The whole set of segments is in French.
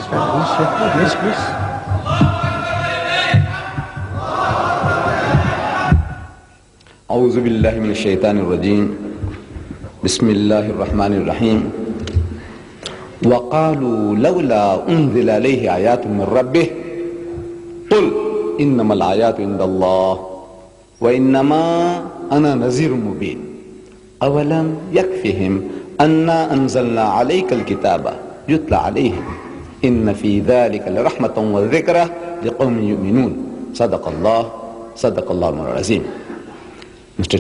Yes, please. أعوذ بالله من الشيطان الرجيم بسم الله الرحمن الرحيم وقالوا لولا أنزل عليه آيات من ربه قل إنما الآيات عند الله وإنما أنا نذير مبين أولم يكفهم أنا أنزلنا عليك الكتاب يتلى عليهم إن في ذلك لرحمة وذكرى لقوم يؤمنون صدق الله العظيم. Monsieur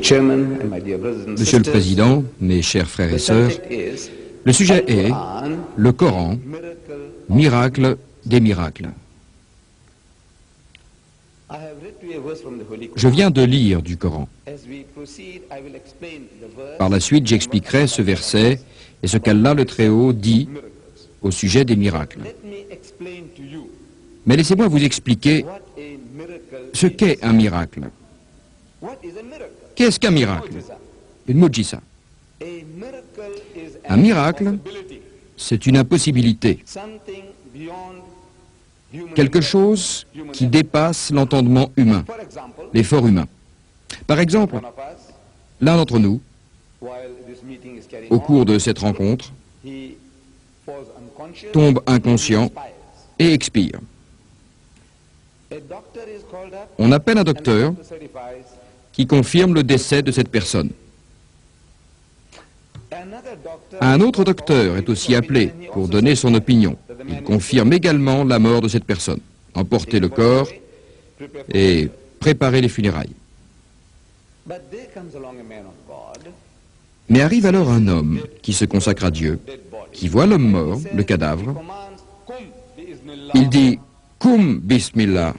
le Président, mes chers frères et sœurs, le sujet est le Coran, miracle des miracles. Je viens de lire du Coran. Par la suite, j'expliquerai ce verset et ce qu'Allah le Très-Haut dit au sujet des miracles. Mais laissez-moi vous expliquer ce qu'est un miracle. Qu'est-ce qu'un miracle? Une mujisa. Un miracle, c'est une impossibilité. Quelque chose qui dépasse l'entendement humain, l'effort humain. Par exemple, l'un d'entre nous, au cours de cette rencontre, tombe inconscient et expire. On appelle un docteur qui confirme le décès de cette personne. Un autre docteur est aussi appelé pour donner son opinion. Il confirme également la mort de cette personne, emporter le corps et préparer les funérailles. Mais arrive alors un homme qui se consacre à Dieu, qui voit l'homme mort, le cadavre. Il dit « Kum bismillah »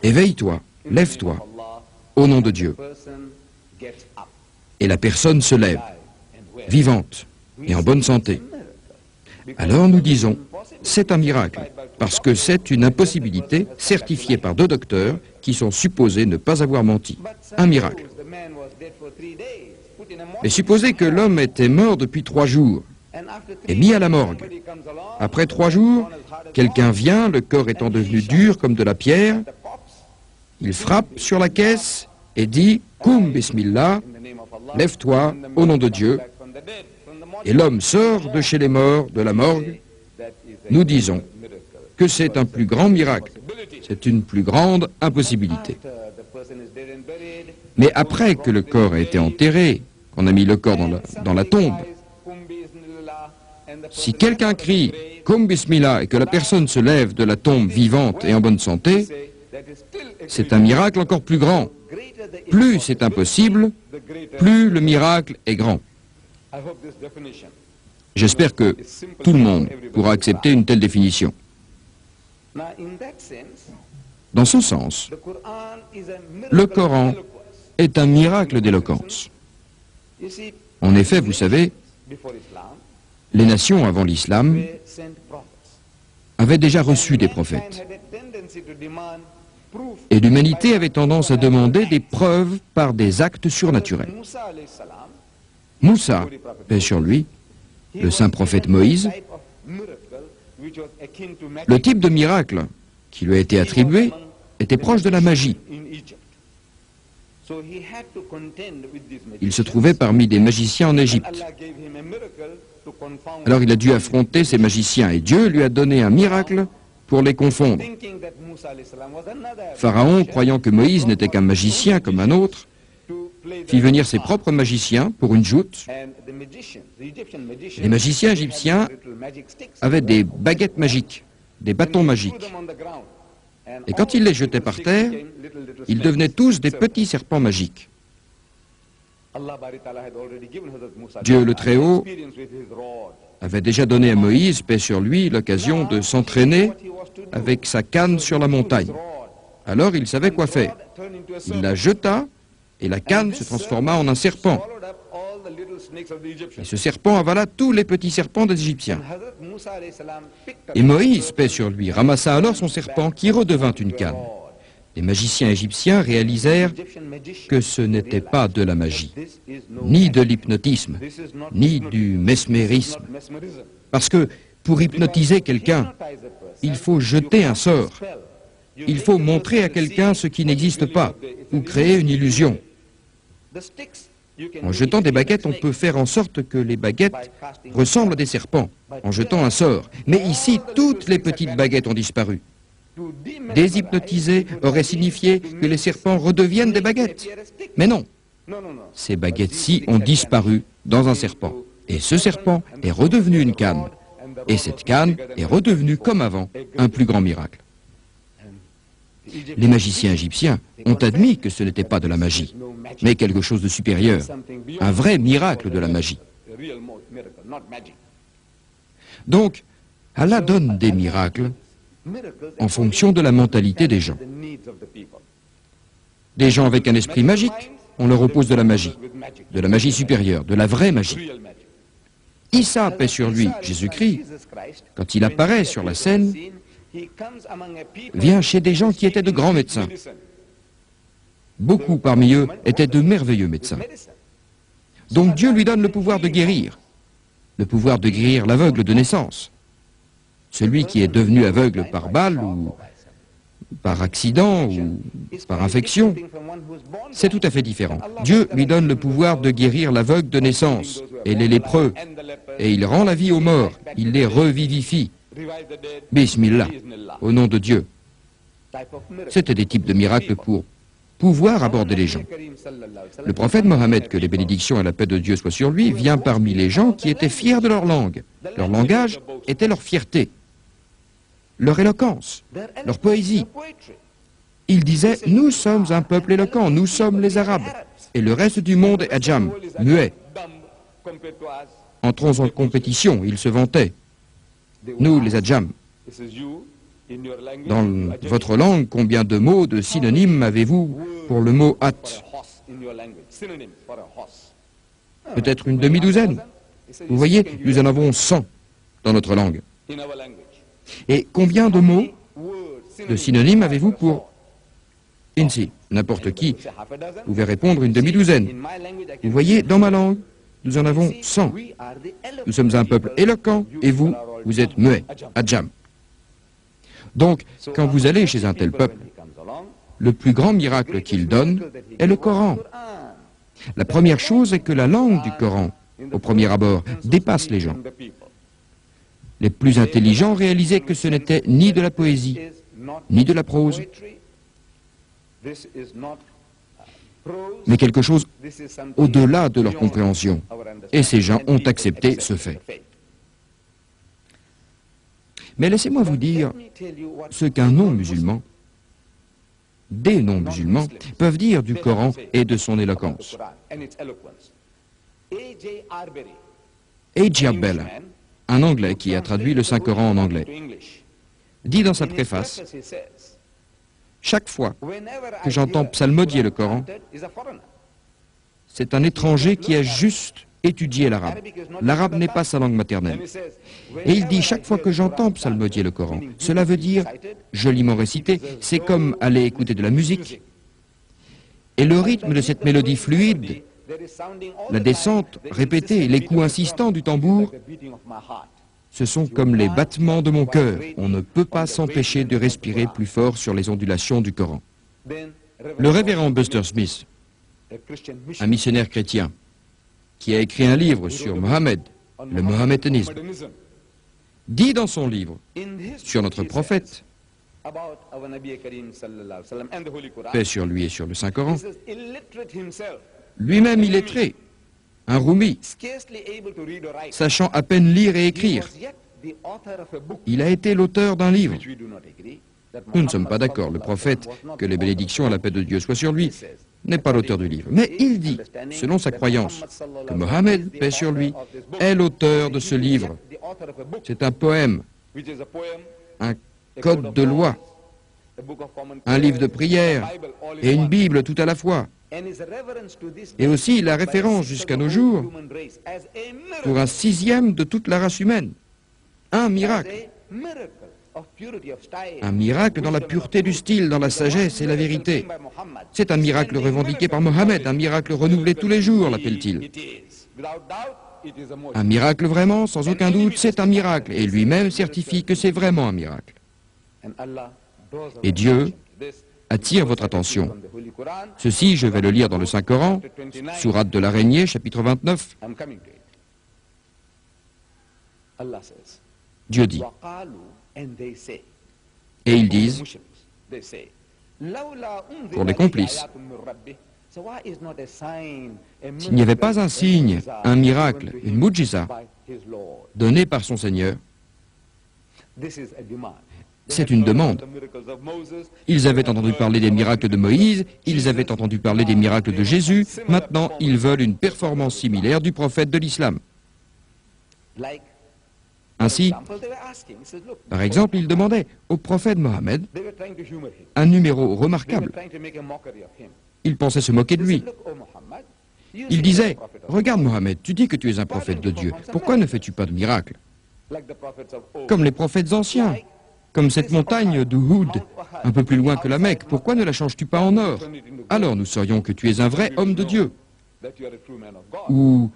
éveille-toi, lève-toi, au nom de Dieu. Et la personne se lève, vivante et en bonne santé. Alors nous disons, c'est un miracle, parce que c'est une impossibilité certifiée par 2 docteurs qui sont supposés ne pas avoir menti. Un miracle. Mais supposez que l'homme était mort depuis 3 jours et mis à la morgue. Après 3 jours, quelqu'un vient, le corps étant devenu dur comme de la pierre, il frappe sur la caisse et dit « Kum bismillah » lève-toi au nom de Dieu. Et l'homme sort de chez les morts, de la morgue. Nous disons que c'est un plus grand miracle. C'est une plus grande impossibilité. Mais après que le corps a été enterré, qu'on a mis le corps dans la tombe, si quelqu'un crie « Kum bismillah » et que la personne se lève de la tombe vivante et en bonne santé, c'est un miracle encore plus grand. Plus c'est impossible, plus le miracle est grand. J'espère que tout le monde pourra accepter une telle définition. Dans ce sens, le Coran est un miracle d'éloquence. En effet, vous savez, les nations avant l'islam avaient déjà reçu des prophètes. Et l'humanité avait tendance à demander des preuves par des actes surnaturels. Moussa, paix sur lui, le saint prophète Moïse, le type de miracle qui lui a été attribué était proche de la magie. Il se trouvait parmi des magiciens en Égypte. Alors il a dû affronter ces magiciens et Dieu lui a donné un miracle pour les confondre. Pharaon, croyant que Moïse n'était qu'un magicien comme un autre, fit venir ses propres magiciens pour une joute. Les magiciens égyptiens avaient des baguettes magiques, des bâtons magiques. Et quand ils les jetaient par terre, ils devenaient tous des petits serpents magiques. Dieu le Très-Haut avait déjà donné à Moïse, paix sur lui, l'occasion de s'entraîner avec sa canne sur la montagne. Alors il savait quoi faire. Il la jeta et la canne se transforma en un serpent. Et ce serpent avala tous les petits serpents des Égyptiens. Et Moïse, paix sur lui, ramassa alors son serpent qui redevint une canne. Les magiciens égyptiens réalisèrent que ce n'était pas de la magie, ni de l'hypnotisme, ni du mesmérisme. Parce que Pour hypnotiser quelqu'un, il faut jeter un sort. Il faut montrer à quelqu'un ce qui n'existe pas ou créer une illusion. En jetant des baguettes, on peut faire en sorte que les baguettes ressemblent à des serpents, en jetant un sort. Mais ici, toutes les petites baguettes ont disparu. Déshypnotiser aurait signifié que les serpents redeviennent des baguettes. Mais non, ces baguettes-ci ont disparu dans un serpent. Et ce serpent est redevenu une canne. Et cette canne est redevenue, comme avant, un plus grand miracle. Les magiciens égyptiens ont admis que ce n'était pas de la magie, mais quelque chose de supérieur, un vrai miracle de la magie. Donc, Allah donne des miracles en fonction de la mentalité des gens. Des gens avec un esprit magique, on leur oppose de la magie supérieure, de la vraie magie. Issa, paix sur lui, Jésus-Christ, quand il apparaît sur la scène, vient chez des gens qui étaient de grands médecins. Beaucoup parmi eux étaient de merveilleux médecins. Donc Dieu lui donne le pouvoir de guérir l'aveugle de naissance. Celui qui est devenu aveugle par balle ou par accident ou par infection, c'est tout à fait différent. Dieu lui donne le pouvoir de guérir l'aveugle de naissance et les lépreux, et il rend la vie aux morts, il les revivifie. Bismillah, au nom de Dieu. C'était des types de miracles pour pouvoir aborder les gens. Le prophète Mohammed, que les bénédictions et la paix de Dieu soient sur lui, vient parmi les gens qui étaient fiers de leur langue. Leur langage était leur fierté, leur éloquence, leur poésie. Il disait, nous sommes un peuple éloquent, nous sommes les Arabes, et le reste du monde est adjam, muet. Entrons en compétition, il se vantait. Nous, les adjam. Dans votre langue, combien de mots, de synonymes avez-vous pour le mot at? Peut-être une demi-douzaine. Vous voyez, nous en avons 100 dans notre langue. Et combien de mots, de synonymes avez-vous pour insi? N'importe qui pouvait répondre une demi-douzaine. Vous voyez, dans ma langue, nous en avons 100. Nous sommes un peuple éloquent et vous, vous êtes muet, adjam. Donc, quand vous allez chez un tel peuple, le plus grand miracle qu'il donne est le Coran. La première chose est que la langue du Coran, au premier abord, dépasse les gens. Les plus intelligents réalisaient que ce n'était ni de la poésie, ni de la prose, mais quelque chose au-delà de leur compréhension. Et ces gens ont accepté ce fait. Mais laissez-moi vous dire ce qu'un non-musulman, des non-musulmans, peuvent dire du Coran et de son éloquence. A.J. Bell, un Anglais qui a traduit le Saint-Coran en anglais, dit dans sa préface, « Chaque fois que j'entends psalmodier le Coran, c'est un étranger qui a juste étudié l'arabe. L'arabe n'est pas sa langue maternelle. Et il dit, chaque fois que j'entends psalmodier le Coran, cela veut dire, joliment récité, c'est comme aller écouter de la musique. Et le rythme de cette mélodie fluide, la descente répétée, les coups insistants du tambour, ce sont comme les battements de mon cœur. On ne peut pas s'empêcher de respirer plus fort sur les ondulations du Coran. » Le révérend Buster Smith, un missionnaire chrétien, qui a écrit un livre sur Mohammed, le mohammédanisme, dit dans son livre sur notre prophète, paix sur lui et sur le Saint-Coran, lui-même illettré, un roumi, sachant à peine lire et écrire, il a été l'auteur d'un livre. Nous ne sommes pas d'accord. Le prophète, que les bénédictions et la paix de Dieu soient sur lui, n'est pas l'auteur du livre. Mais il dit, selon sa croyance, que Mohammed, paix sur lui, est l'auteur de ce livre. C'est un poème, un code de loi, un livre de prière et une Bible tout à la fois. Et aussi la référence jusqu'à nos jours pour un sixième de toute la race humaine. Un miracle. Un miracle dans la pureté du style, dans la sagesse et la vérité. C'est un miracle revendiqué par Mohammed, un miracle renouvelé tous les jours, l'appelle-t-il. Un miracle vraiment, sans aucun doute, c'est un miracle. Et lui-même certifie que c'est vraiment un miracle. Et Dieu attire votre attention. Ceci, je vais le lire dans le Saint-Coran, sourate de l'araignée, chapitre 29. Dieu dit, et ils disent, pour les complices, s'il n'y avait pas un signe, un miracle, une mujiza, donné par son Seigneur, c'est une demande. Ils avaient entendu parler des miracles de Moïse, ils avaient entendu parler des miracles de Jésus, maintenant ils veulent une performance similaire du prophète de l'islam. Ainsi, par exemple, ils demandaient au prophète Mohammed un numéro remarquable. Ils pensaient se moquer de lui. Ils disaient, « Regarde Mohammed, tu dis que tu es un prophète de Dieu, pourquoi ne fais-tu pas de miracle? Comme les prophètes anciens, comme cette montagne d'Uhud, un peu plus loin que la Mecque, pourquoi ne la changes-tu pas en or? Alors nous saurions que tu es un vrai homme de Dieu. » Ou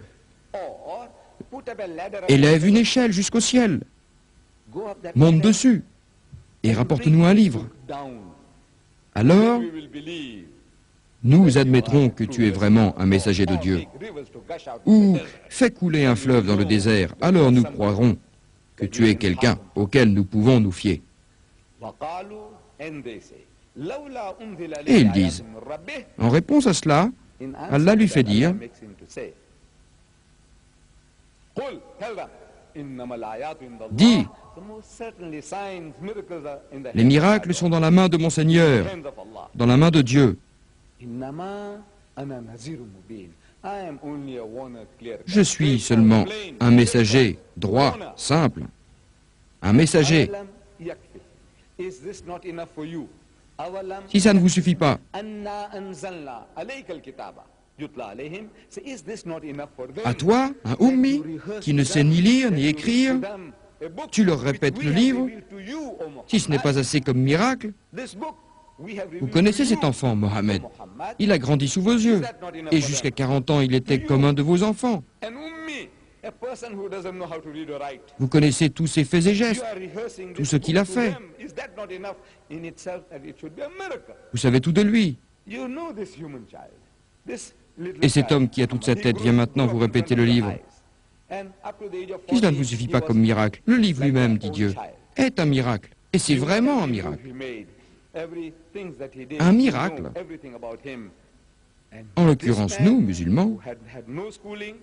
« Élève une échelle jusqu'au ciel, monte dessus et rapporte-nous un livre. Alors, nous admettrons que tu es vraiment un messager de Dieu. Ou fais couler un fleuve dans le désert, alors nous croirons que tu es quelqu'un auquel nous pouvons nous fier. » Et ils disent, en réponse à cela, Allah lui fait dire, dis, les miracles sont dans la main de mon Seigneur, dans la main de Dieu. Je suis seulement un messager droit, simple, un messager. Si ça ne vous suffit pas, à toi, un ummi, qui ne sait ni lire ni écrire, tu leur répètes le livre. Si ce n'est pas assez comme miracle, vous connaissez cet enfant, Mohammed. Il a grandi sous vos yeux. Et jusqu'à 40 ans, il était comme un de vos enfants. Vous connaissez tous ses faits et gestes, tout ce qu'il a fait. Vous savez tout de lui. Et cet homme qui a toute sa tête vient maintenant vous répéter le livre. Si cela ne vous suffit pas comme miracle, le livre lui-même, dit Dieu, est un miracle. Et c'est vraiment un miracle. Un miracle. En l'occurrence, nous, musulmans,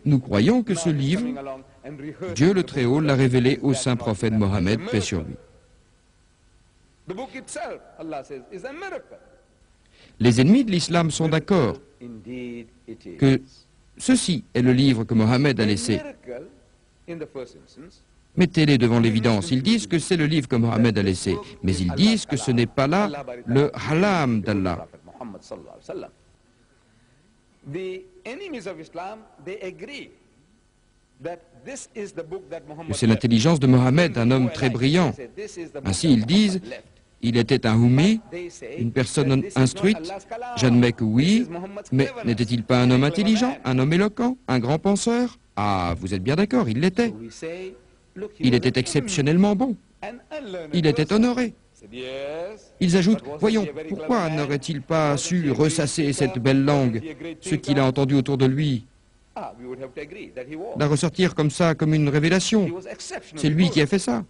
nous croyons que ce livre, Dieu le Très-Haut l'a révélé au saint prophète Mohammed, paix sur lui. Les ennemis de l'islam sont d'accord que ceci est le livre que Mohammed a laissé. Mettez-les devant l'évidence. Ils disent que c'est le livre que Mohammed a laissé, mais ils disent que ce n'est pas là le halam d'Allah. C'est l'intelligence de Mohammed, un homme très brillant. Ainsi, ils disent, il était un ummi, une personne instruite. J'admets que oui, mais n'était-il pas un homme intelligent, un homme éloquent, un grand penseur? Ah, vous êtes bien d'accord, il l'était. Il était exceptionnellement bon. Il était honoré. Ils ajoutent, voyons, pourquoi n'aurait-il pas su ressasser cette belle langue, ce qu'il a entendu autour de lui, la ressortir comme ça, comme une révélation? C'est lui qui a fait ça.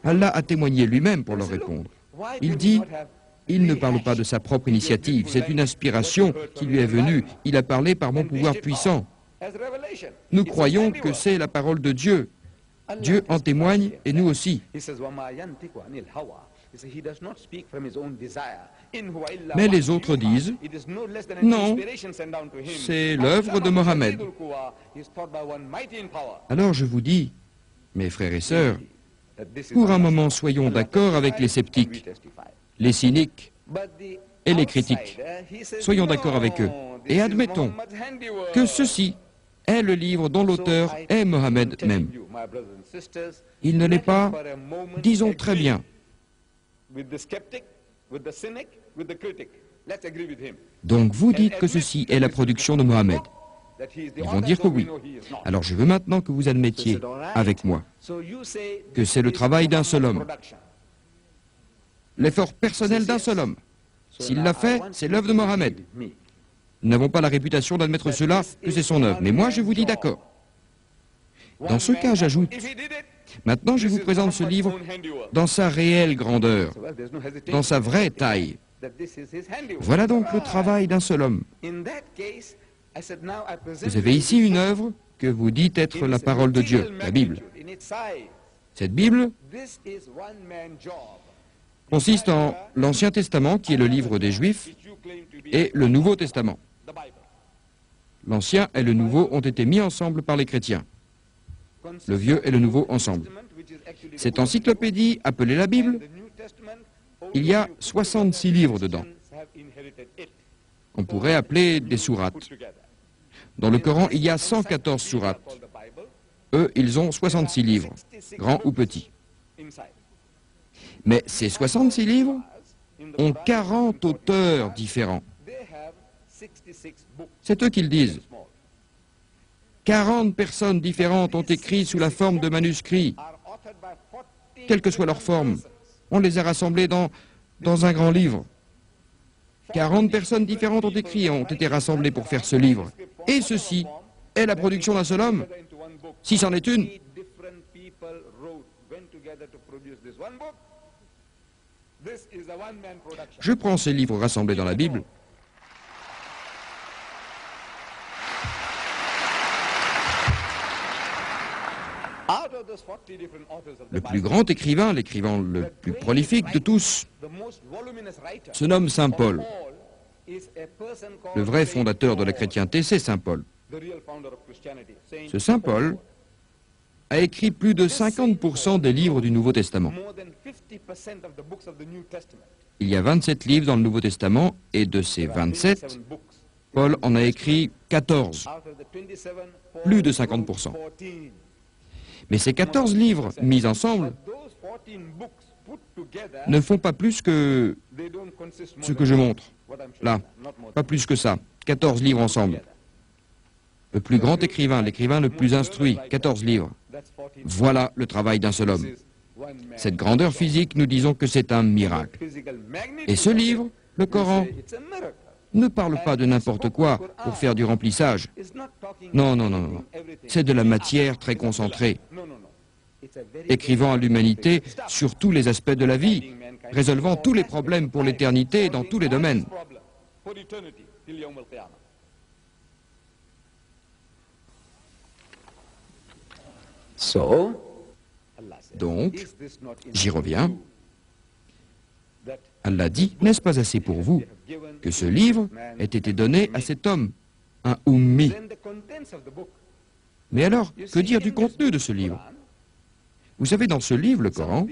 Allah a témoigné lui-même pour leur répondre. Il dit, il ne parle pas de sa propre initiative, c'est une inspiration qui lui est venue. Il a parlé par mon pouvoir puissant. Nous croyons que c'est la parole de Dieu. Dieu en témoigne et nous aussi. Mais les autres disent, non, c'est l'œuvre de Mohammed. Alors je vous dis, mes frères et sœurs, pour un moment soyons d'accord avec les sceptiques, les cyniques et les critiques. Soyons d'accord avec eux et admettons que ceci est le livre dont l'auteur est Mohammed même. Il ne l'est pas, disons très bien. Donc vous dites que ceci est la production de Mohammed. Ils vont dire que oui. Alors je veux maintenant que vous admettiez avec moi que c'est le travail d'un seul homme, l'effort personnel d'un seul homme. S'il l'a fait, c'est l'œuvre de Mohammed. Nous n'avons pas la réputation d'admettre cela, que c'est son œuvre. Mais moi, je vous dis d'accord. Dans ce cas, j'ajoute, maintenant je vous présente ce livre dans sa réelle grandeur, dans sa vraie taille. Voilà donc le travail d'un seul homme. Vous avez ici une œuvre que vous dites être la parole de Dieu, la Bible. Cette Bible consiste en l'Ancien Testament, qui est le livre des Juifs, et le Nouveau Testament. L'Ancien et le Nouveau ont été mis ensemble par les chrétiens. Le Vieux et le Nouveau ensemble. Cette encyclopédie, appelée la Bible, il y a 66 livres dedans. On pourrait appeler des sourates. Dans le Coran, il y a 114 sourates. Eux, ils ont 66 livres, grands ou petits. Mais ces 66 livres ont 40 auteurs différents. C'est eux qui le disent. 40 personnes différentes ont écrit sous la forme de manuscrits. Quelle que soit leur forme, on les a rassemblés dans un grand livre. 40 personnes différentes ont écrit et ont été rassemblées pour faire ce livre. Et ceci est la production d'un seul homme, si c'en est une. Je prends ces livres rassemblés dans la Bible. Le plus grand écrivain, l'écrivain le plus prolifique de tous, se nomme Saint Paul. Le vrai fondateur de la chrétienté, c'est Saint Paul. Ce Saint Paul a écrit plus de 50% des livres du Nouveau Testament. Il y a 27 livres dans le Nouveau Testament, et de ces 27, Paul en a écrit 14, plus de 50%. Mais ces 14 livres mis ensemble ne font pas plus que ce que je montre. Là, pas plus que ça. 14 livres ensemble. Le plus grand écrivain, l'écrivain le plus instruit, 14 livres. Voilà le travail d'un seul homme. Cette grandeur physique, nous disons que c'est un miracle. Et ce livre, le Coran, ne parle pas de n'importe quoi pour faire du remplissage. Non, non, non, non. C'est de la matière très concentrée, écrivant à l'humanité sur tous les aspects de la vie, résolvant tous les problèmes pour l'éternité dans tous les domaines. Donc, j'y reviens. Allah dit, n'est-ce pas assez pour vous que ce livre ait été donné à cet homme, un ummi? Mais alors, que dire du contenu de ce livre? Vous savez, dans ce livre, le Coran,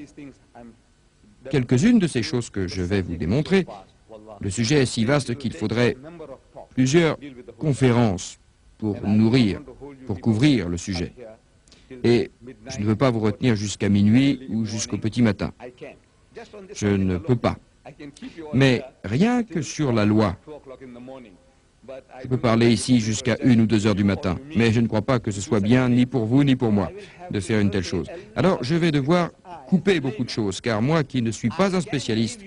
quelques-unes de ces choses que je vais vous démontrer, le sujet est si vaste qu'il faudrait plusieurs conférences pour nourrir, pour couvrir le sujet. Et je ne veux pas vous retenir jusqu'à minuit ou jusqu'au petit matin. Je ne peux pas. Mais rien que sur la loi, je peux parler ici jusqu'à 1 ou 2 heures du matin, mais je ne crois pas que ce soit bien ni pour vous ni pour moi de faire une telle chose. Alors je vais devoir couper beaucoup de choses, car moi qui ne suis pas un spécialiste,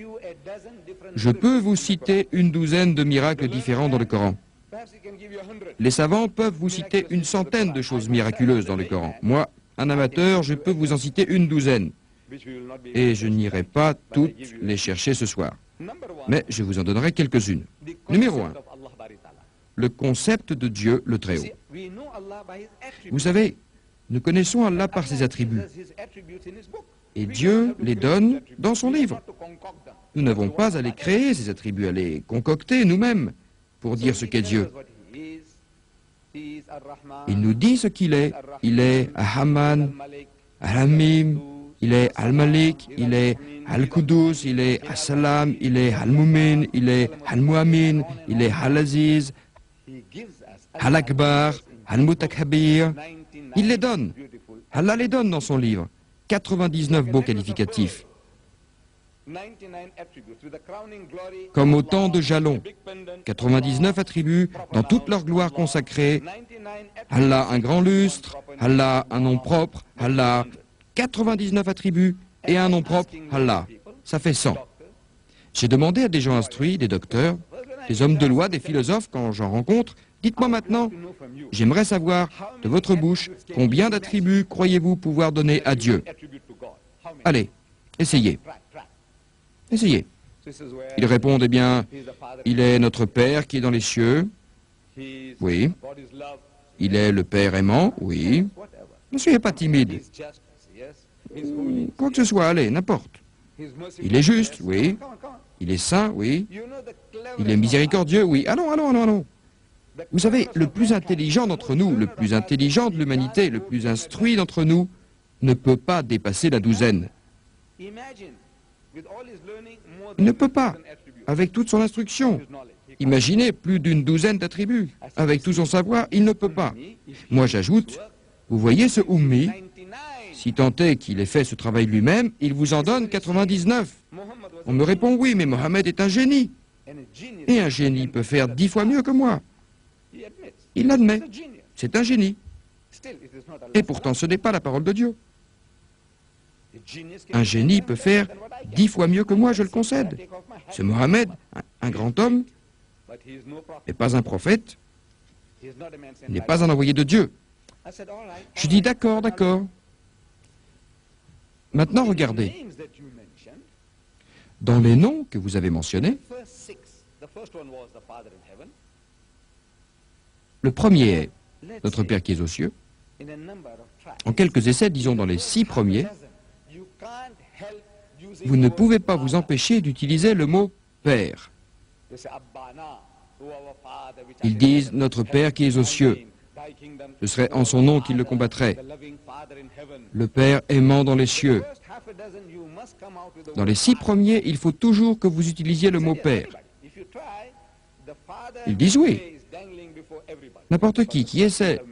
je peux vous citer une douzaine de miracles différents dans le Coran. Les savants peuvent vous citer une centaine de choses miraculeuses dans le Coran. Moi, un amateur, je peux vous en citer une douzaine. Et je n'irai pas toutes les chercher ce soir. Mais je vous en donnerai quelques-unes. Numéro 1. Le concept de Dieu le Très-Haut. Vous savez, nous connaissons Allah par ses attributs. Et Dieu les donne dans son livre. Nous n'avons pas à les créer, ces attributs, à les concocter nous-mêmes pour dire ce qu'est Dieu. Il nous dit ce qu'il est. Il est Al-Haman, Al-Hamim, il est Al-Malik, il est Al-Qudus, il est Al-Salam, il est Al-Mumin, il est Al-Mu'amin, il est Al-Aziz, Al-Akbar, Al-Mutakhabir. Il les donne. Allah les donne dans son livre. 99 beaux qualificatifs. comme autant de jalons. 99 attributs dans toute leur gloire consacrée. Allah, un grand lustre. Allah, un nom propre. Allah, 99 attributs et un nom propre. Allah, ça fait 100. J'ai demandé à des gens instruits, des docteurs, des hommes de loi, des philosophes, quand j'en rencontre, dites-moi maintenant, j'aimerais savoir de votre bouche combien d'attributs croyez-vous pouvoir donner à Dieu. Allez, essayez. Essayez. Ils répondent, eh bien, il est notre Père qui est dans les cieux. Oui. Il est le Père aimant. Oui. Ne soyez pas timide. Quoi que ce soit, allez, n'importe. Il est juste. Oui. Il est saint. Oui. Il est miséricordieux. Oui. Allons, allons, allons, allons. Vous savez, le plus intelligent d'entre nous, le plus intelligent de l'humanité, le plus instruit d'entre nous, ne peut pas dépasser la douzaine. Il ne peut pas, avec toute son instruction. Imaginez plus d'une douzaine d'attributs. Avec tout son savoir, il ne peut pas. Moi, j'ajoute, vous voyez ce Ummi, si tant est qu'il ait fait ce travail lui-même, il vous en donne 99. On me répond, oui, mais Mohammed est un génie. Et un génie peut faire 10 fois mieux que moi. Il l'admet. C'est un génie. Et pourtant, ce n'est pas la parole de Dieu. Un génie peut faire 10 fois mieux que moi, je le concède. Ce Mohammed, un grand homme, n'est pas un prophète, n'est pas un envoyé de Dieu. Je dis d'accord, d'accord. Maintenant, regardez. Dans les noms que vous avez mentionnés, le premier est notre Père qui est aux cieux. En quelques essais, disons dans les 6 premiers, vous ne pouvez pas vous empêcher d'utiliser le mot « Père ». Ils disent « Notre Père qui est aux cieux ». Ce serait en son nom qu'ils le combattraient. Le Père aimant dans les cieux. Dans les 6 premiers, il faut toujours que vous utilisiez le mot « Père ». Ils disent oui. N'importe qui essaie.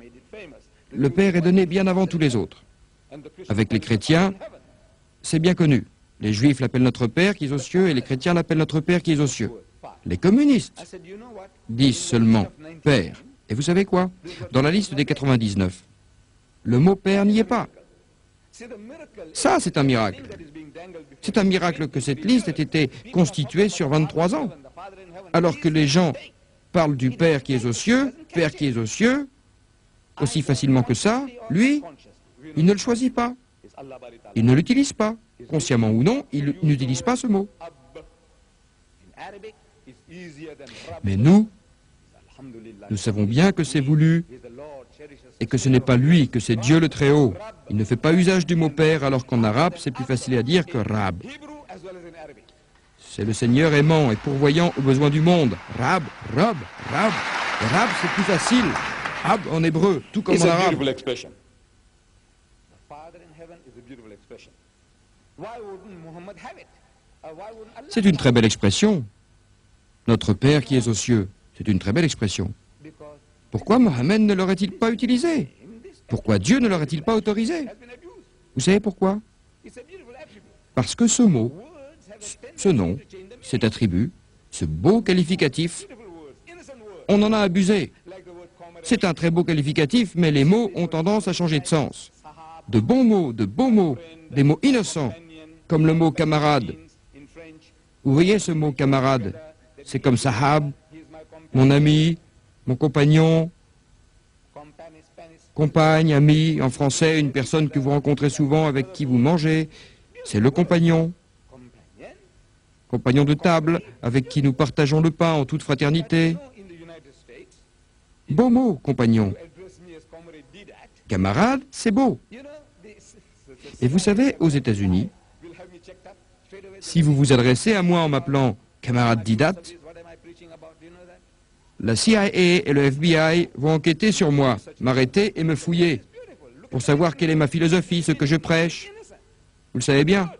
Le Père est donné bien avant tous les autres. Avec les chrétiens, c'est bien connu. Les Juifs l'appellent notre Père qui est aux cieux et les chrétiens l'appellent notre Père qui est aux cieux. Les communistes disent seulement Père. Et vous savez quoi? Dans la liste des 99, le mot Père n'y est pas. Ça, c'est un miracle. C'est un miracle que cette liste ait été constituée sur 23 ans. Alors que les gens parlent du Père qui est aux cieux, Père qui est aux cieux, aussi facilement que ça, lui, il ne le choisit pas. Il ne l'utilise pas. Consciemment ou non, il n'utilise pas ce mot. Mais nous savons bien que c'est voulu et que ce n'est pas lui, que c'est Dieu le Très-Haut. Il ne fait pas usage du mot Père alors qu'en arabe, c'est plus facile à dire que Rab. C'est le Seigneur aimant et pourvoyant aux besoins du monde. Rab, Rab, Rab. Et Rab, c'est plus facile. Rab en hébreu, tout comme en arabe. C'est une très belle expression. Notre Père qui est aux cieux, c'est une très belle expression. Pourquoi Mohammed ne l'aurait-il pas utilisé? Pourquoi Dieu ne l'aurait-il pas autorisé? Vous savez pourquoi? Parce que ce mot, ce nom, cet attribut, ce beau qualificatif, on en a abusé. C'est un très beau qualificatif, mais les mots ont tendance à changer de sens. De bons mots, de beaux mots, des mots innocents, comme le mot camarade. Vous voyez ce mot camarade? C'est comme sahab, mon ami, mon compagnon, compagne, ami, en français, une personne que vous rencontrez souvent, avec qui vous mangez. C'est le compagnon. Compagnon de table, avec qui nous partageons le pain en toute fraternité. Beau mot, compagnon. Camarade, c'est beau. Et vous savez, aux États-Unis, si vous vous adressez à moi en m'appelant camarade Didat, la CIA et le FBI vont enquêter sur moi, m'arrêter et me fouiller, pour savoir quelle est ma philosophie, ce que je prêche. Vous le savez bien.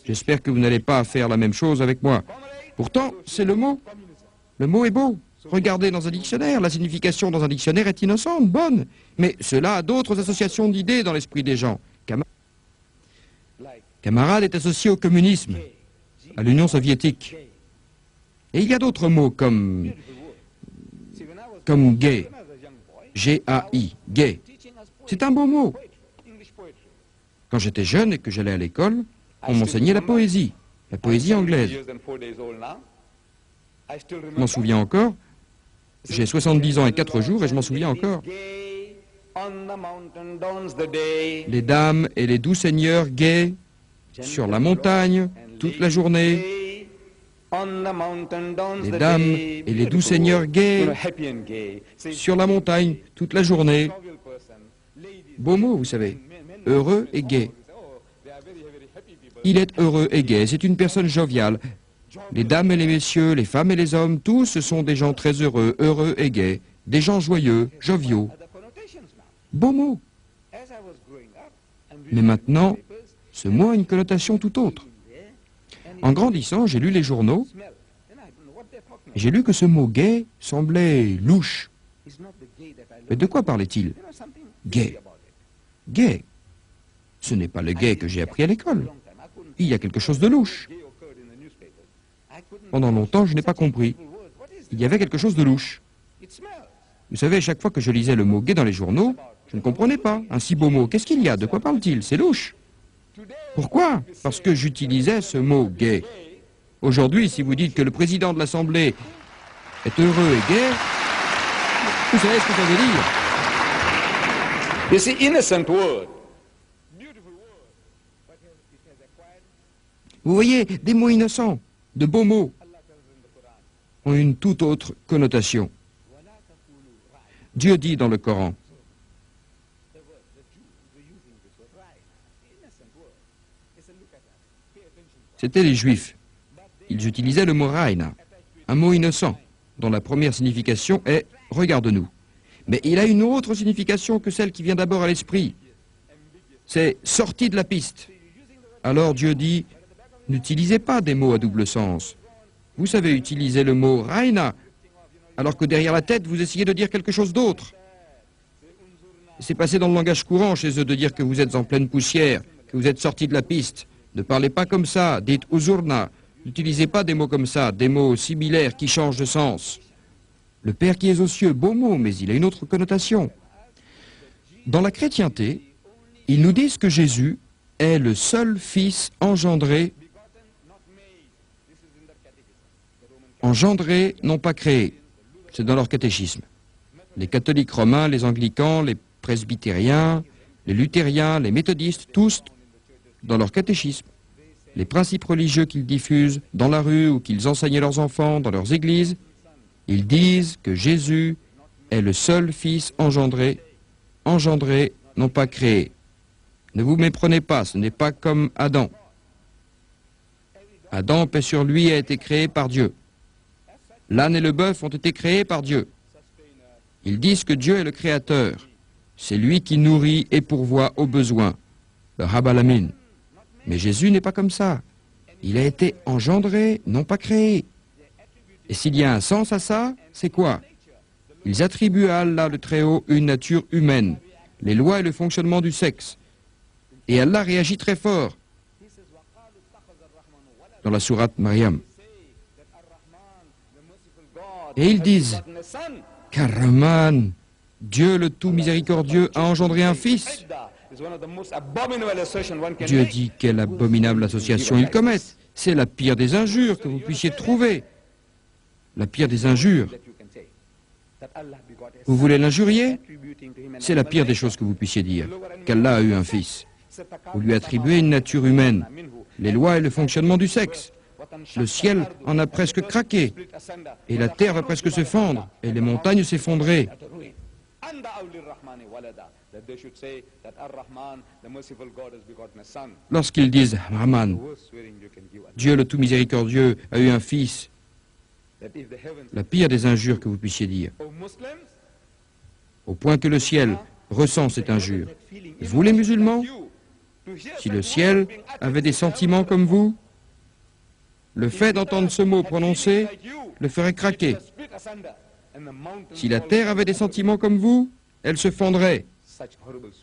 J'espère que vous n'allez pas faire la même chose avec moi. Pourtant, c'est le mot. Le mot est beau. Regardez dans un dictionnaire, la signification dans un dictionnaire est innocente, bonne. Mais cela a d'autres associations d'idées dans l'esprit des gens. Camarade est associé au communisme, à l'Union soviétique. Et il y a d'autres mots comme gay, G-A-I, gay. C'est un beau mot. Quand j'étais jeune et que j'allais à l'école, on m'enseignait la poésie anglaise. Je m'en souviens encore. J'ai 70 ans et 4 jours et je m'en souviens encore. Les dames et les doux seigneurs gais sur la montagne toute la journée. Les dames et les doux seigneurs gais sur la montagne toute la journée. Beau mot, vous savez. Heureux et gai. Il est heureux et gai. C'est une personne joviale. Les dames et les messieurs, les femmes et les hommes, tous ce sont des gens très heureux, heureux et gais. Des gens joyeux, joviaux. Beau mot. Mais maintenant, ce mot a une connotation tout autre. En grandissant, j'ai lu les journaux et j'ai lu que ce mot gay semblait louche. Mais de quoi parlait-il? Gay. Gay. Ce n'est pas le gay que j'ai appris à l'école. Il y a quelque chose de louche. Pendant longtemps, je n'ai pas compris. Il y avait quelque chose de louche. Vous savez, chaque fois que je lisais le mot gay dans les journaux, je ne comprenais pas. Un si beau mot, qu'est-ce qu'il y a? De quoi parle-t-il? C'est louche. Pourquoi? Parce que j'utilisais ce mot gay. Aujourd'hui, si vous dites que le président de l'Assemblée est heureux et gai, vous savez ce que ça veut dire? You see, innocent word. Vous voyez, des mots innocents, de beaux mots, ont une toute autre connotation. Dieu dit dans le Coran, c'était les Juifs. Ils utilisaient le mot raïna, un mot innocent, dont la première signification est « regarde-nous ». Mais il a une autre signification que celle qui vient d'abord à l'esprit. C'est « sorti de la piste ». Alors Dieu dit « n'utilisez pas des mots à double sens. Vous savez utiliser le mot « raïna », alors que derrière la tête, vous essayez de dire quelque chose d'autre. C'est passé dans le langage courant chez eux de dire que vous êtes en pleine poussière, que vous êtes sorti de la piste. Ne parlez pas comme ça, dites « uzurna ». N'utilisez pas des mots comme ça, des mots similaires qui changent de sens. Le Père qui est aux cieux, beau mot, mais il a une autre connotation. Dans la chrétienté, ils nous disent que Jésus est le seul Fils engendré, non pas créé. C'est dans leur catéchisme. Les catholiques romains, les anglicans, les presbytériens, les luthériens, les méthodistes, tous, dans leur catéchisme, les principes religieux qu'ils diffusent dans la rue ou qu'ils enseignent à leurs enfants dans leurs églises, ils disent que Jésus est le seul Fils engendré, non pas créé. Ne vous méprenez pas, ce n'est pas comme Adam. Adam, paix sur lui, a été créé par Dieu. L'âne et le bœuf ont été créés par Dieu. Ils disent que Dieu est le Créateur. C'est lui qui nourrit et pourvoit aux besoins. Le Rabbalamin. Mais Jésus n'est pas comme ça. Il a été engendré, non pas créé. Et s'il y a un sens à ça, c'est quoi? Ils attribuent à Allah le Très-Haut une nature humaine, les lois et le fonctionnement du sexe. Et Allah réagit très fort dans la sourate Maryam. Et ils disent qu'Ar-Rahman, Dieu le tout miséricordieux, a engendré un fils. Dieu dit quelle abominable association ils commettent. C'est la pire des injures que vous puissiez trouver. La pire des injures. Vous voulez l'injurier? C'est la pire des choses que vous puissiez dire, qu'Allah a eu un fils. Vous lui attribuez une nature humaine, les lois et le fonctionnement du sexe. Le ciel en a presque craqué, et la terre va presque se fendre, et les montagnes s'effondrer. Lorsqu'ils disent « Rahman, Dieu le tout miséricordieux a eu un fils », la pire des injures que vous puissiez dire, au point que le ciel ressent cette injure. Vous les musulmans, si le ciel avait des sentiments comme vous, le fait d'entendre ce mot prononcé le ferait craquer. Si la terre avait des sentiments comme vous, elle se fondrait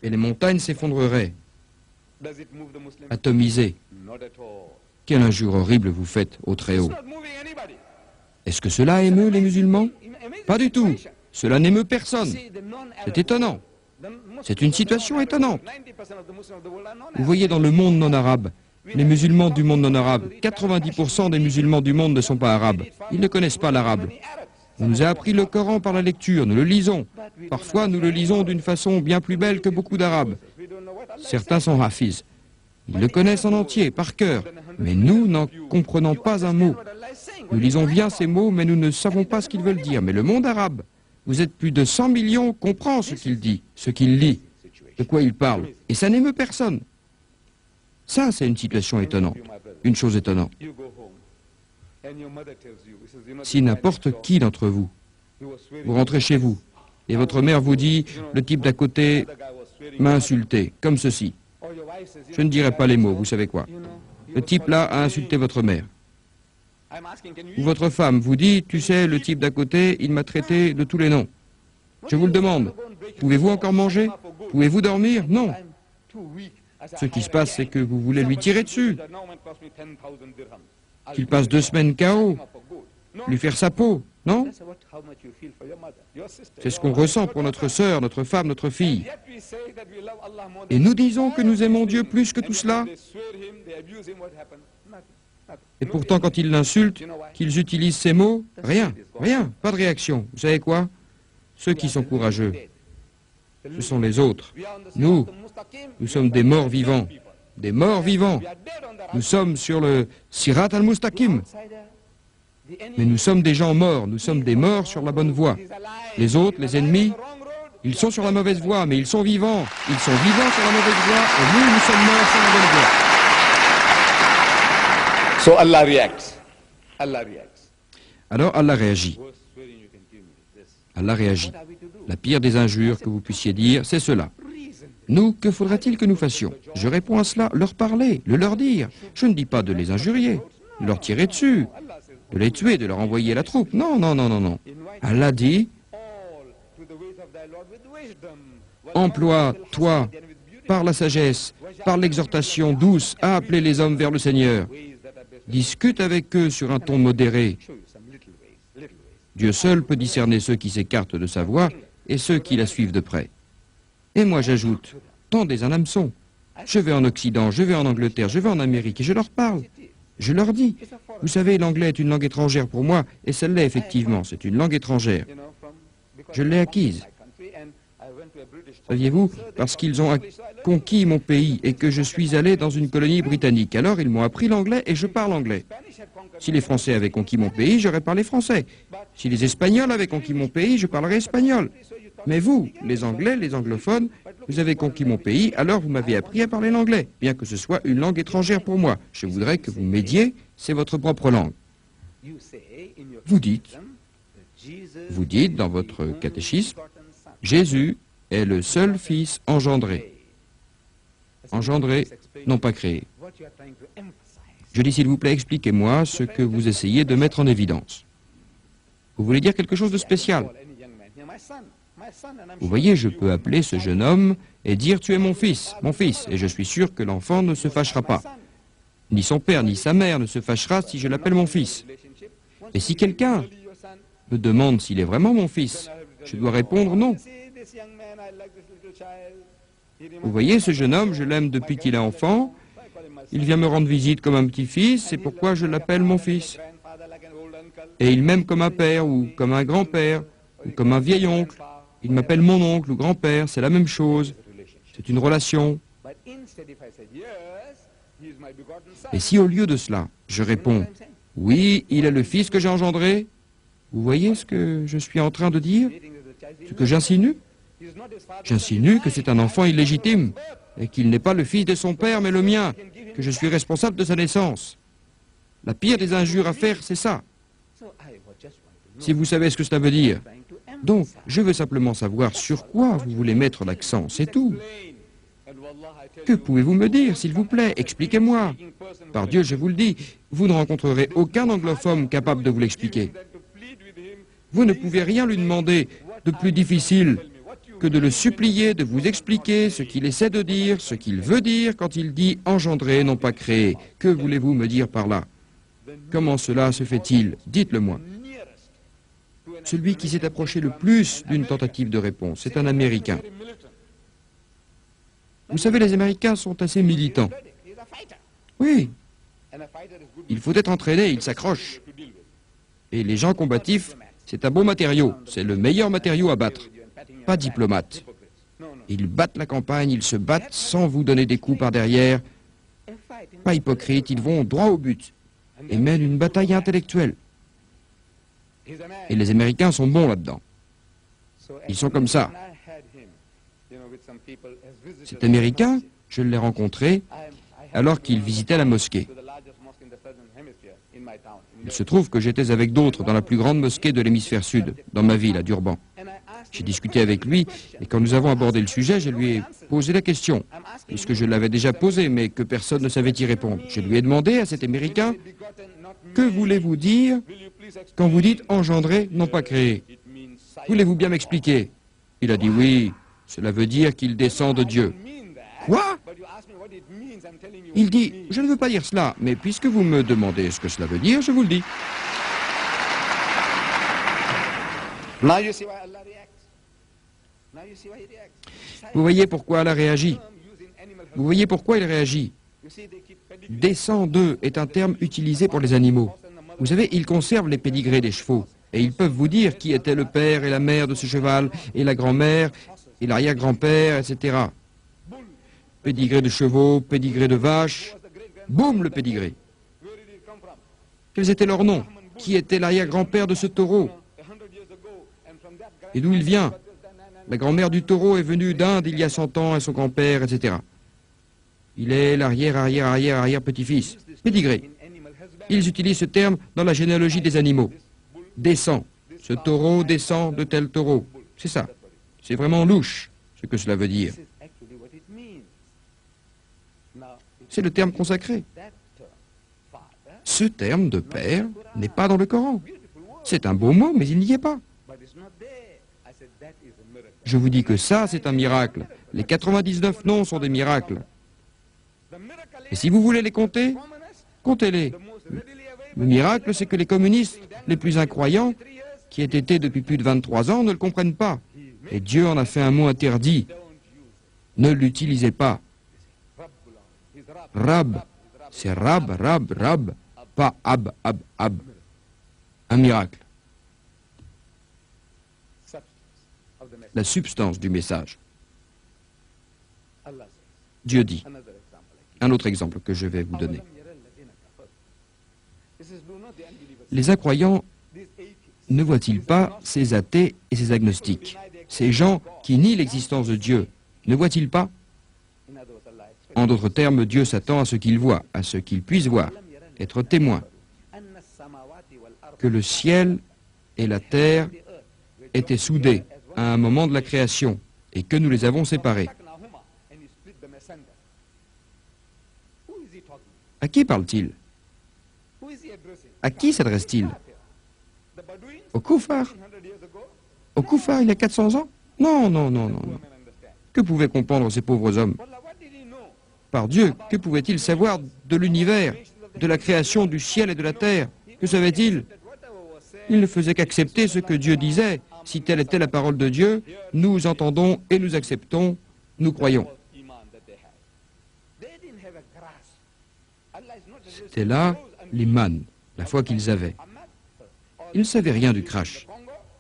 et les montagnes s'effondreraient. atomisé. Quelle injure horrible vous faites au Très-Haut. Est-ce que cela émeut les musulmans? Pas du tout. Cela n'émeut personne. C'est étonnant. C'est une situation étonnante. Vous voyez, dans le monde non arabe, les musulmans du monde non arabe, 90% des musulmans du monde ne sont pas arabes. Ils ne connaissent pas l'arabe. On nous a appris le Coran par la lecture, nous le lisons. Parfois, nous le lisons d'une façon bien plus belle que beaucoup d'arabes. Certains sont hafiz. Ils le connaissent en entier, par cœur. Mais nous n'en comprenons pas un mot. Nous lisons bien ces mots, mais nous ne savons pas ce qu'ils veulent dire. Mais le monde arabe, vous êtes plus de 100 millions, comprend ce qu'il dit, ce qu'il lit, de quoi il parle. Et ça n'émeut personne. Ça, c'est une situation étonnante, une chose étonnante. Si n'importe qui d'entre vous, vous rentrez chez vous, et votre mère vous dit, le type d'à côté m'a insulté, comme ceci. Je ne dirai pas les mots, vous savez quoi. Le type là a insulté votre mère. Ou votre femme vous dit, tu sais, le type d'à côté, il m'a traité de tous les noms. Je vous le demande, pouvez-vous encore manger? Pouvez-vous dormir? Non. Ce qui se passe, c'est que vous voulez lui tirer dessus. Qu'il passe 2 semaines KO, lui faire sa peau, non? C'est ce qu'on ressent pour notre sœur, notre femme, notre fille. Et nous disons que nous aimons Dieu plus que tout cela. Et pourtant, quand ils l'insultent, qu'ils utilisent ces mots, rien, pas de réaction. Vous savez quoi? Ceux qui sont courageux, ce sont les autres. Nous sommes des morts vivants. Des morts vivants. Nous sommes sur le Sirat al-Mustaqim. Mais nous sommes des gens morts, nous sommes des morts sur la bonne voie. Les autres, les ennemis, ils sont sur la mauvaise voie, mais ils sont vivants. Ils sont vivants sur la mauvaise voie, et nous sommes morts sur la bonne voie. So Allah reacts. Allah reacts. Alors Allah réagit. Allah réagit. La pire des injures que vous puissiez dire, c'est cela. Nous, que faudrait-il que nous fassions? Je réponds à cela, leur parler, le leur dire. Je ne dis pas de les injurier, de leur tirer dessus, de les tuer, de leur envoyer la troupe. Non, non, non, non, non. Allah dit, emploie, toi, par la sagesse, par l'exhortation douce, à appeler les hommes vers le Seigneur. Discute avec eux sur un ton modéré. Dieu seul peut discerner ceux qui s'écartent de sa voie et ceux qui la suivent de près. Et moi j'ajoute, tendez un hameçon. Je vais en Occident, je vais en Angleterre, je vais en Amérique et je leur parle. Je leur dis, vous savez, l'anglais est une langue étrangère pour moi, et ça l'est effectivement, c'est une langue étrangère. Je l'ai acquise. Saviez-vous, parce qu'ils ont conquis mon pays et que je suis allé dans une colonie britannique. Alors ils m'ont appris l'anglais et je parle anglais. Si les Français avaient conquis mon pays, j'aurais parlé français. Si les Espagnols avaient conquis mon pays, je parlerais espagnol. Mais vous, les Anglais, les anglophones, vous avez conquis mon pays, alors vous m'avez appris à parler l'anglais, bien que ce soit une langue étrangère pour moi. Je voudrais que vous m'aidiez, c'est votre propre langue. Vous dites dans votre catéchisme, Jésus est le seul Fils engendré. Engendré, non pas créé. Je dis, s'il vous plaît, expliquez-moi ce que vous essayez de mettre en évidence. Vous voulez dire quelque chose de spécial? Vous voyez, je peux appeler ce jeune homme et dire, tu es mon fils, et je suis sûr que l'enfant ne se fâchera pas. Ni son père, ni sa mère ne se fâchera si je l'appelle mon fils. Et si quelqu'un me demande s'il est vraiment mon fils, je dois répondre non. Vous voyez, ce jeune homme, je l'aime depuis qu'il est enfant. Il vient me rendre visite comme un petit-fils, c'est pourquoi je l'appelle mon fils. Et il m'aime comme un père, ou comme un grand-père, ou comme un vieil oncle. Il m'appelle mon oncle ou grand-père, c'est la même chose. C'est une relation. Et si au lieu de cela, je réponds, oui, il est le fils que j'ai engendré, vous voyez ce que je suis en train de dire? Ce que j'insinue? J'insinue que c'est un enfant illégitime, et qu'il n'est pas le fils de son père, mais le mien, que je suis responsable de sa naissance. La pire des injures à faire, c'est ça. Si vous savez ce que cela veut dire. Donc, je veux simplement savoir sur quoi vous voulez mettre l'accent, c'est tout. Que pouvez-vous me dire, s'il vous plaît? Expliquez-moi. Par Dieu, je vous le dis, vous ne rencontrerez aucun anglophone capable de vous l'expliquer. Vous ne pouvez rien lui demander de plus difficile que de le supplier de vous expliquer ce qu'il essaie de dire, ce qu'il veut dire quand il dit engendrer, non pas créer. Que voulez-vous me dire par là? Comment cela se fait-il? Dites-le-moi. Celui qui s'est approché le plus d'une tentative de réponse, c'est un Américain. Vous savez, les Américains sont assez militants. Oui, il faut être entraîné, ils s'accrochent. Et les gens combatifs, c'est un bon matériau, c'est le meilleur matériau à battre. Pas diplomate. Ils battent la campagne, ils se battent sans vous donner des coups par derrière. Pas hypocrites, ils vont droit au but et mènent une bataille intellectuelle. Et les Américains sont bons là-dedans. Ils sont comme ça. Cet Américain, je l'ai rencontré alors qu'il visitait la mosquée. Il se trouve que j'étais avec d'autres dans la plus grande mosquée de l'hémisphère sud, dans ma ville, à Durban. J'ai discuté avec lui, et quand nous avons abordé le sujet, je lui ai posé la question, puisque je l'avais déjà posée, mais que personne ne savait y répondre. Je lui ai demandé à cet Américain, que voulez-vous dire quand vous dites engendrer, non pas créer? Voulez-vous bien m'expliquer? Il a dit oui, cela veut dire qu'il descend de Dieu. Quoi? Il dit, je ne veux pas dire cela, mais puisque vous me demandez ce que cela veut dire, je vous le dis. Vous voyez pourquoi Allah réagit. Vous voyez pourquoi il réagit. Descend d'eux est un terme utilisé pour les animaux. Vous savez, ils conservent les pédigrés des chevaux. Et ils peuvent vous dire qui était le père et la mère de ce cheval, et la grand-mère, et l'arrière-grand-père, etc. Pédigré de chevaux, pédigré de vaches. Boum, le pédigré. Quels étaient leurs noms? Qui était l'arrière-grand-père de ce taureau? Et d'où il vient? La grand-mère du taureau est venue d'Inde il y a 100 ans, et son grand-père, etc. Il est l'arrière-petit-fils. Pédigré. Ils utilisent ce terme dans la généalogie des animaux. Descend. Ce taureau descend de tel taureau. C'est ça. C'est vraiment louche, ce que cela veut dire. C'est le terme consacré. Ce terme de père n'est pas dans le Coran. C'est un beau mot, mais il n'y est pas. Je vous dis que ça, c'est un miracle. Les 99 noms sont des miracles. Et si vous voulez les compter, comptez-les. Le miracle, c'est que les communistes les plus incroyants, qui aient été depuis plus de 23 ans, ne le comprennent pas. Et Dieu en a fait un mot interdit. Ne l'utilisez pas. Rab, c'est Rab, pas Ab. Un miracle. La substance du message. Dieu dit. Un autre exemple que je vais vous donner. Les incroyants ne voient-ils pas ces athées et ces agnostiques, ces gens qui nient l'existence de Dieu, ne voient-ils pas? En d'autres termes, Dieu s'attend à ce qu'il voit, à ce qu'il puisse voir, être témoin, que le ciel et la terre étaient soudés à un moment de la création et que nous les avons séparés. À qui parle-t-il? À qui s'adresse-t-il? Au Koufar? Au Koufar il y a 400 ans? Non. Que pouvaient comprendre ces pauvres hommes? Par Dieu, que pouvaient-ils savoir de l'univers, de la création du ciel et de la terre? Que savaient-ils? Ils ne faisaient qu'accepter ce que Dieu disait. Si telle était la parole de Dieu, nous entendons et nous acceptons, nous croyons. C'était là l'iman, la foi qu'ils avaient. Ils ne savaient rien du crash.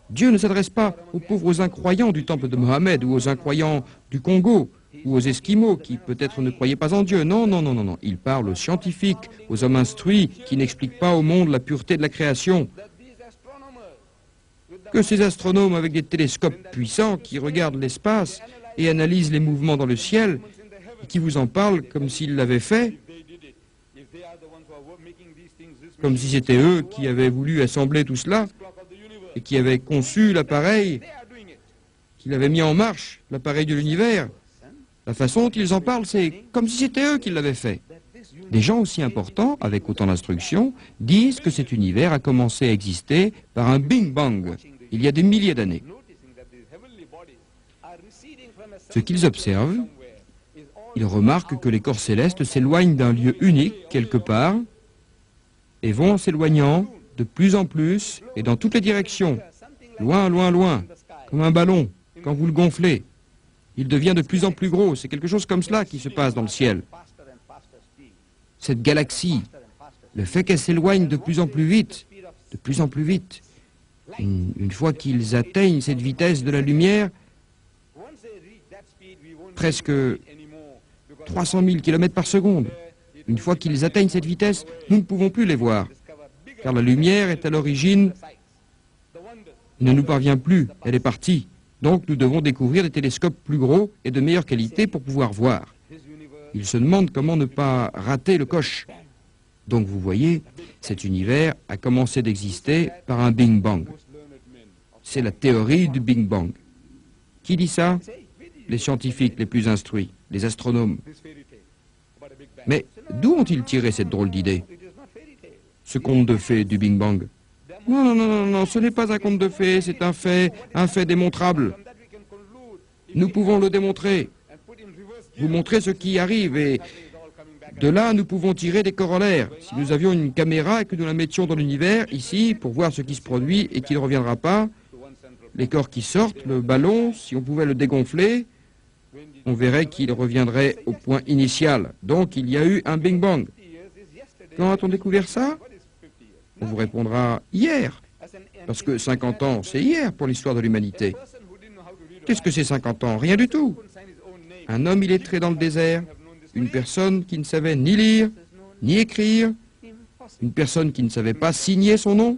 Dieu ne s'adresse pas aux pauvres incroyants du temple de Mohammed ou aux incroyants du Congo ou aux Esquimaux qui peut-être ne croyaient pas en Dieu. Non. Il parle aux scientifiques, aux hommes instruits qui n'expliquent pas au monde la pureté de la création. Que ces astronomes avec des télescopes puissants qui regardent l'espace et analysent les mouvements dans le ciel et qui vous en parlent comme s'ils l'avaient fait, comme si c'était eux qui avaient voulu assembler tout cela et qui avaient conçu l'appareil, qui l'avaient mis en marche, l'appareil de l'univers. La façon dont ils en parlent, c'est comme si c'était eux qui l'avaient fait. Des gens aussi importants, avec autant d'instructions, disent que cet univers a commencé à exister par un Bing Bang, il y a des milliers d'années. Ce qu'ils observent, ils remarquent que les corps célestes s'éloignent d'un lieu unique, quelque part, et vont en s'éloignant de plus en plus et dans toutes les directions, loin, loin, loin, comme un ballon, quand vous le gonflez. Il devient de plus en plus gros, c'est quelque chose comme cela qui se passe dans le ciel. Cette galaxie, le fait qu'elle s'éloigne de plus en plus vite, une fois qu'ils atteignent cette vitesse de la lumière, presque 300 000 km par seconde, une fois qu'ils atteignent cette vitesse, nous ne pouvons plus les voir, car la lumière est à l'origine, ne nous parvient plus, elle est partie. Donc nous devons découvrir des télescopes plus gros et de meilleure qualité pour pouvoir voir. Ils se demandent comment ne pas rater le coche. Donc vous voyez, cet univers a commencé d'exister par un Big Bang. C'est la théorie du Big Bang. Qui dit ça? Les scientifiques les plus instruits, les astronomes. Mais d'où ont-ils tiré cette drôle d'idée? Ce conte de fées du Big Bang. Non, non, non, non, non, ce n'est pas un conte de fées, c'est un fait démontrable. Nous pouvons le démontrer. Vous montrer ce qui arrive et de là, nous pouvons tirer des corollaires. Si nous avions une caméra et que nous la mettions dans l'univers, ici, pour voir ce qui se produit et qui ne reviendra pas, les corps qui sortent, le ballon, si on pouvait le dégonfler, on verrait qu'il reviendrait au point initial. Donc, il y a eu un Big Bang. Quand a-t-on découvert ça? On vous répondra hier, parce que 50 ans, c'est hier pour l'histoire de l'humanité. Qu'est-ce que c'est 50 ans? Rien du tout. Un homme illettré dans le désert, une personne qui ne savait ni lire, ni écrire, une personne qui ne savait pas signer son nom,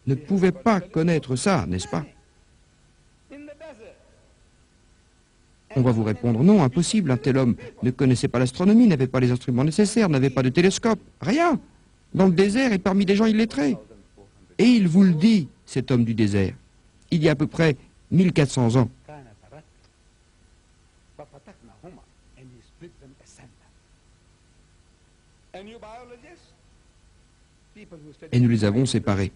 ne pouvait pas connaître ça, n'est-ce pas? On va vous répondre, non, impossible, un tel homme ne connaissait pas l'astronomie, n'avait pas les instruments nécessaires, n'avait pas de télescope, rien, dans le désert et parmi des gens illettrés. Et il vous le dit, cet homme du désert, il y a à peu près 1400 ans. Et nous les avons séparés.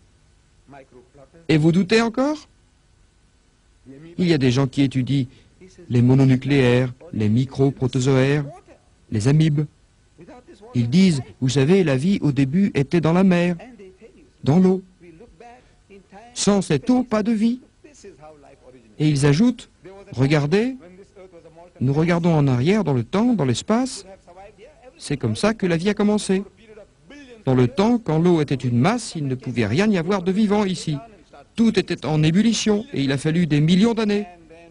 Et vous doutez encore? Il y a des gens qui étudient les mononucléaires, les micro-protozoaires, les amibes. Ils disent, vous savez, la vie au début était dans la mer, dans l'eau. Sans cette eau, pas de vie. Et ils ajoutent, regardez, nous regardons en arrière dans le temps, dans l'espace. C'est comme ça que la vie a commencé. Dans le temps, quand l'eau était une masse, il ne pouvait rien y avoir de vivant ici. Tout était en ébullition et il a fallu des millions d'années.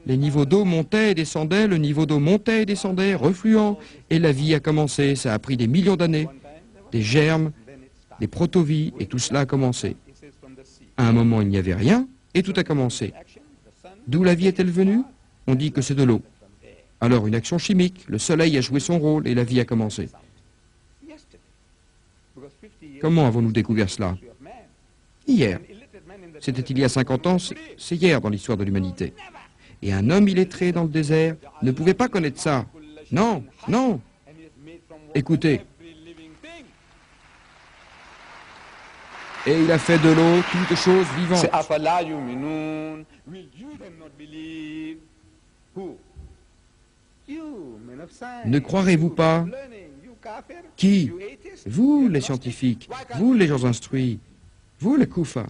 Les niveaux d'eau montaient et descendaient, le niveau d'eau montait et descendait, refluant, et la vie a commencé. Ça a pris des millions d'années, des germes, des protovies, et tout cela a commencé. À un moment, il n'y avait rien, et tout a commencé. D'où la vie est-elle venue? On dit que c'est de l'eau. Alors, une action chimique, le soleil a joué son rôle, et la vie a commencé. Comment avons-nous découvert cela? Hier. C'était il y a 50 ans, c'est hier dans l'histoire de l'humanité. Et un homme illettré dans le désert ne pouvait pas connaître ça. Non, non. Écoutez. Et il a fait de l'eau toute chose vivante. Ne croirez-vous pas? Qui? Vous, les scientifiques, vous, les gens instruits, vous, les koufas.